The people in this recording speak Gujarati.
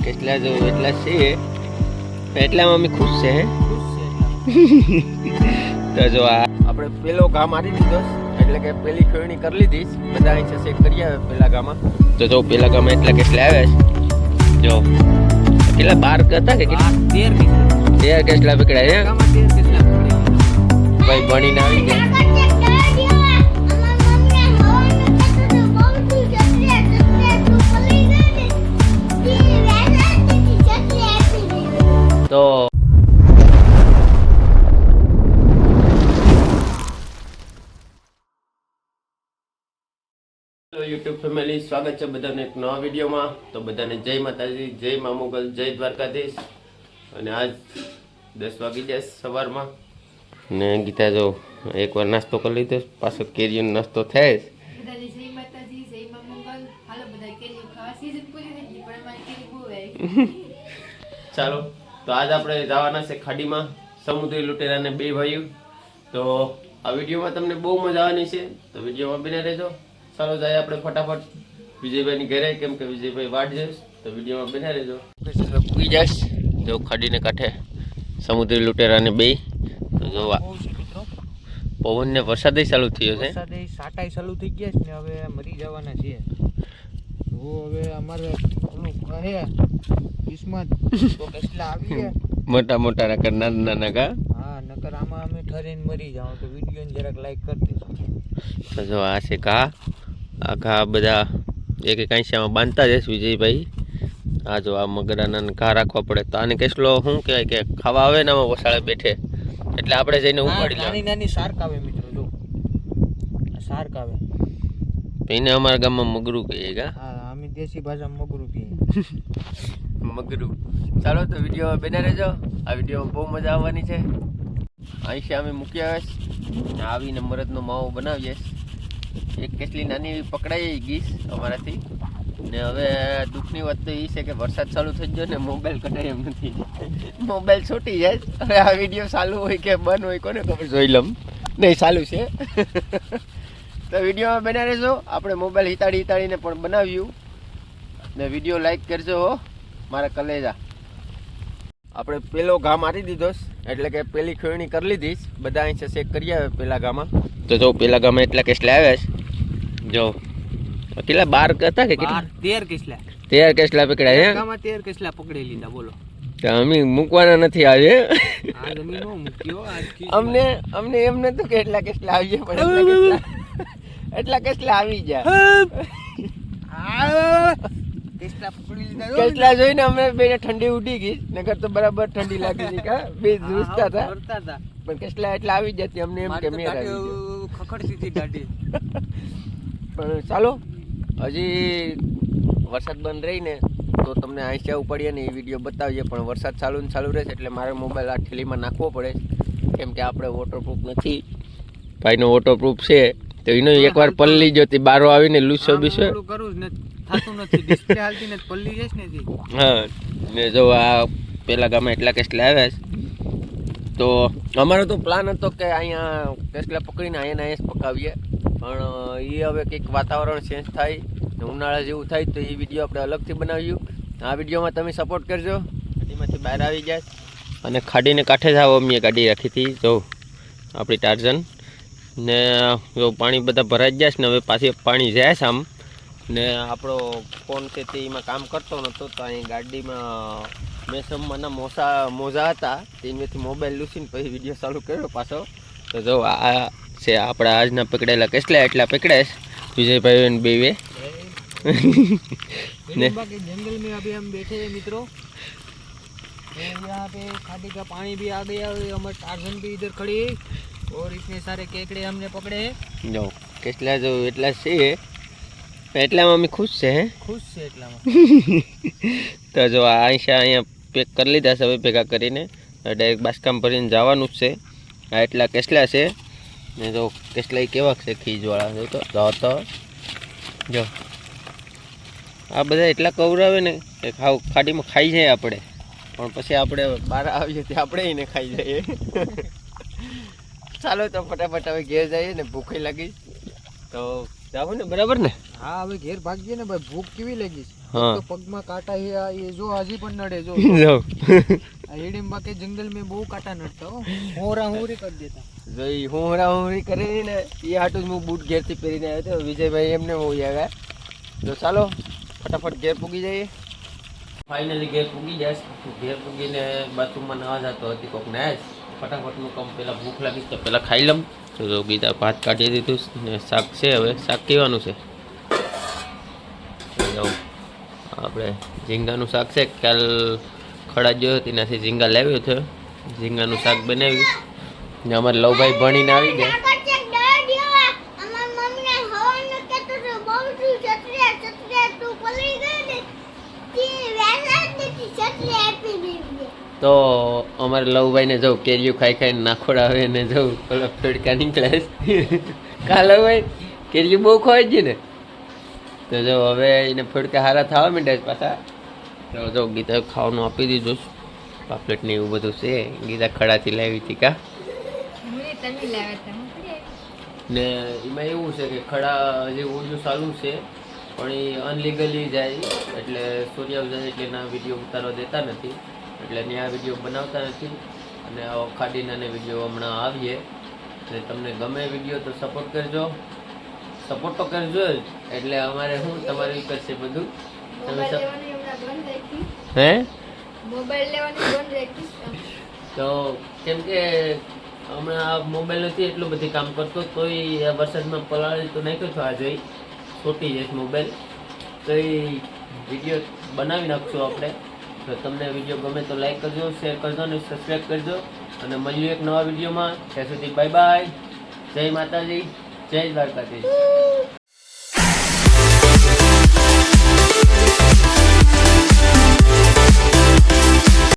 કેટલા જો એટલા છે એટલામાં અમે ખુશ છે તો જો આપણે પેલો ઘા મારી દીધો એટલે કે પેલી ખેવણી કરી લીધી બધા અહીં સેટ કરી આવે પેલા ગામાં તો જો પેલા ગામાં એટલા કેટલા આવે જો કેટલા 12 હતા કે કેટલા 13 કેટલા પકડાય ભાઈ બનીને આવી ગયા તો યુટ્યુબ ફેમિલી સ્વાગત છે બધાને એક નવા વિડીયોમાં. તો બધાને જય માતાજી, જય મા મોગલ, જય દ્વારકાધીશ. અને આજ 10 વાગી જાય સવારમાં ને ગીતા જો એકવાર નાસ્તો કરી લીધો, પાછો કેરીનો નાસ્તો થાય જ. જય માતાજી, જય મા મોગલ. હાલો બધા કેરીઓ ખાવા સીઝન પૂરી થઈ ગઈ પણ મારી કેરી બહુ આવી. ચાલો તો આજ આપણે જવાના છે ખાડીમાં સમુદ્રી લૂંટેરાને બે ભાઈઓ. તો આ વિડીયોમાં તમને બહુ મજા આવવાની છે, તો વિડીયોમાં બને રહેજો. ચાલો જાય આપણે ફટાફટ વિજયભાઈની ઘરે, કેમ કે વિજયભાઈ વાટ જઈશ, તો વિડીયોમાં બને રહેજો. પૂરી જઈશ જો ખાડીને કાંઠે સમુદ્રી લૂંટેરાને બે. તો જો પવન ને વરસાદ ચાલુ થયો છે, સાટાઈ ચાલુ થઈ ગયા છે ને હવે મરી જવાના છે. તો હવે અમારે ઓલું કહે કિસ્મત તો કેટલા આવી ગયા મોટા મોટા નકર નાના નાના કા. હા નકર આમાં અમે ઠરીને મરી જાવ. તો વિડીયોને જરાક લાઈક કરી દેજો. તો જો આ છે ઘા, આ ઘા બધા એક એક આંશિયામાં બાંધતા જઈશ વિજયભાઈ. આ જો આ મગરાના ઘા રાખવા પડે, તો આને કેટલો શું કહેવાય કે ખાવા આવે ને આમાં વસાળે બેઠે એટલે આપણે જઈને ઉપાડી નાની નાની શાર્ક આવે મિત્રો, જો શાર્ક આવે એને અમારા ગામમાં મગરું કહીએ કા. હા અમે દેશી ભાષામાં મગરું કહીએ મગરું. ચાલો તો વિડીયોમાં બને રહેજો, આ વિડીયોમાં બહુ મજા આવવાની છે. આંશિયા અમે મૂકી આવેશ આવીને મરદનો માવો બનાવીએ. એક કેટલી નાની એવી પકડાઈ ગઈ અમારાથી ને. હવે દુઃખની વાત તો એ છે કે વરસાદ ચાલુ થઈ ગયો ને મોબાઈલ કઢાય એમ નથી, મોબાઈલ છૂટી જાય. હવે આ વિડીયો ચાલુ હોય કે બંધ હોય કોને ખબર, જોઈ લમ. નહીં ચાલુ છે તો વિડીયોમાં બના રહેજો. આપણે મોબાઈલ હિતાડીને પણ બનાવ્યું ને વિડીયો લાઈક કરજો હો મારા કલેજા. આપણે પેલો ઘા મારી દીધો એટલે કે પેલી ખેવણી કરી લીધી બધા અહીં ચેક કરી આવે પેલા ગામાં. તો જો પેલા ગામાં એટલા કેટલા આવ્યા છે જો કેટલા 12 હતા કે કેટલા 13 કેટલા પકડાય 13 કેટલા પકડી લીધા બોલો. અમે મૂકવાના નથી આજે, આજ અમે નો મૂક્યો. અમને એમ નતું કે એટલા કેટલા આવી જાય, પણ એટલા કેટલા આવી જાય. કેટલા જોઈને અમે બેને ઠંડી ઉડી ગઈ, નકર તો બરાબર ઠંડી લાગી હતી કા. બે દોસ્તા હતા પણ કેટલા એટલા આવી જતી અમને એમ કે મેર આવી ગયો ખખડતી હતી દાઢી. પણ ચાલો હજી વરસાદ બંધ રહીને તો તમને આંશિયા ઉપાડીએ ને એ વિડીયો બતાવીએ. પણ વરસાદ ચાલુ ને ચાલુ રહેશે એટલે મારે મોબાઈલ આ ઠેલીમાં નાખવો પડે, કેમ કે આપણે વોટરપ્રૂફ નથી. ભાઈનો વોટરપ્રૂફ છે તો એનો એકવાર પલ્લી જોતી બારો આવીને લૂસો બીસો કરું જ થતું નથી, ડિસ્પ્લે હાલતી ને પલ્લી જઈશ ને. હા ને જો આ પેલા ગામમાં એટલા કેટલા આવ્યા છે. તો અમારો તો પ્લાન હતો કે અહીંયા કેટલા પકડીને અહીંયા જ પકાવીએ, પણ એ હવે કંઈક વાતાવરણ ચેન્જ થાય ને ઉનાળા જેવું થાય તો એ વિડીયો આપણે અલગથી બનાવ્યું. આ વિડીયોમાં તમે સપોર્ટ કરજો. ખાડીમાંથી બહાર આવી જાય અને ખાડીને કાંઠે જ આવો અમે ગાડી રાખી હતી જો આપણી ટાર્ઝન ને. જો પાણી બધા ભરાઈ જાય છે ને હવે પાછી પાણી જાય છે આમ ને. આપણો ફોન છે તે એમાં કામ કરતો નહોતો તો અહીં ગાડીમાં મેસમમાંના મોજા હતા તેમાંથી મોબાઈલ લૂસીને પછી વિડીયો ચાલુ કર્યો પાછો. તો જો આ છે આપણા આજના પકડેલા કેટલા એટલા પકડાય વિજયભાઈ ને બેવે ने जंगल में अभी हम बैठे हैं मित्रों, यहाँ पे खाड़ी का पानी भी आ गया और हमारे टार्जन भी इधर खड़ी है और इतने सारे केकड़े हमने पकड़े हैं. જો કેટલા જો એટલા છે એટલામાં અમે ખુશ છે. ખુશ છે એટલામાં. તો જો આ અહીંયા પેક કરી લીધા છે હવે ભેગા કરીને ડાયરેક્ટ બાસકામ ભરીને જવાનું જ છે. આ એટલા કેટલા છે ને જો કેટલાય કેવા છે ખીજવાળા જો તો જો આ બધા એટલા કવરાવે ને કે ખાડીમાં ખાઈ જાય આપણે, પણ પછી આપણે બહાર આવીએ ત્યાં આપણે એને ખાઈ જઈએ. ચાલો તો ફટાફટ હવે ઘેર જઈએ ને ભૂખે લાગી તો જાવું ને બરાબર ને? હા હવે ઘેર ભાગીએ ને ભાઈ, ભૂખ કેવી લાગી છે. હા. તો પગમાં કાંટા છે આ, એ જો હજી પણ નડે જો. જાઓ આ હેડીમાં કે જંગલ में બહુ કાંટા નડતા હો, હોરા હોરી કરી દેતા. જોઈ હું કરી ને એ હાટું જ હું બૂટ ઘેરથી પહેરીને આવ્યો હતો. વિજયભાઈ એમને હોઈ આવ્યા. તો ચાલો ફટાફટ ઘેર પૂગી જઈએ. ફાઇનલી ઘેર પૂગી જાય. ઘેર પૂગીને બાથરૂમમાં નવા જતો હતી કોક ને ફટાફટનું કામ પહેલાં ભૂખ લાગીશ તો પહેલાં ખાઈ લઉં. તો ગીતા ભાત કાઢી દીધું ને શાક છે. હવે શાક કેવાનું છે જાઉં આપણે ઝીંગાનું શાક છે. કાલ ખડા જોયો તેનાથી ઝીંગા લાવ્યો છે. ઝીંગાનું શાક બનાવ્યું ને અમારે લવભાઈ ભણીને આવી ગયા. તો અમારે લવભાઈને જવું કેરીયું ખાઈ ખાઈને નાખોડ આવે ને જવું પેલા ફેડકા નીકળે. કા લવભાઈ કેરીયું બહુ ખવાય છે ને. તો જો હવે એને ફેડકા હારા થવા માંડ્યા છે પાછા. તો જો ગીતા ખાવાનું આપી દીધું. પાપલેટ ને એવું બધું છે. ગીતા ખડાથી લાવી હતી કા. ને એમાં એવું છે કે ખડા જે ઓછું ચાલુ છે પણ એ અનલીગલી જાય એટલે સૂર્યાવ જાય એટલે એના વિડીયો ઉતારવા દેતા નથી. એટલે ત્યાં વિડીયો બનાવતા નથી. અને આવો ખાડીના વિડીયો હમણાં આવીએ. અને તમને ગમે વિડીયો તો સપોર્ટ કરજો. સપોર્ટ તો કરજો જ. એટલે અમારે શું તમારું કરશે બધું. તમે હે મોબાઈલ લેવાની બંધ રાખીશ. તો કેમ કે હમણાં આ મોબાઈલ નથી એટલું બધી કામ કરતો તોય આ વરસાદમાં પલાળી તો નાખ્યો છો. આ જોઈ છોટી જઈશ મોબાઈલ તો એ વિડીયો બનાવી નાખશું આપણે. તો તમને વિડીયો ગમે તો લાઈક કરજો, શેર કરજો અને સબસ્ક્રાઈબ કરજો. અને મળીએ એક નવા વિડીયોમાં. ત્યાં સુધી બાય બાય. જય માતાજી, જય દ્વારકાધીશ.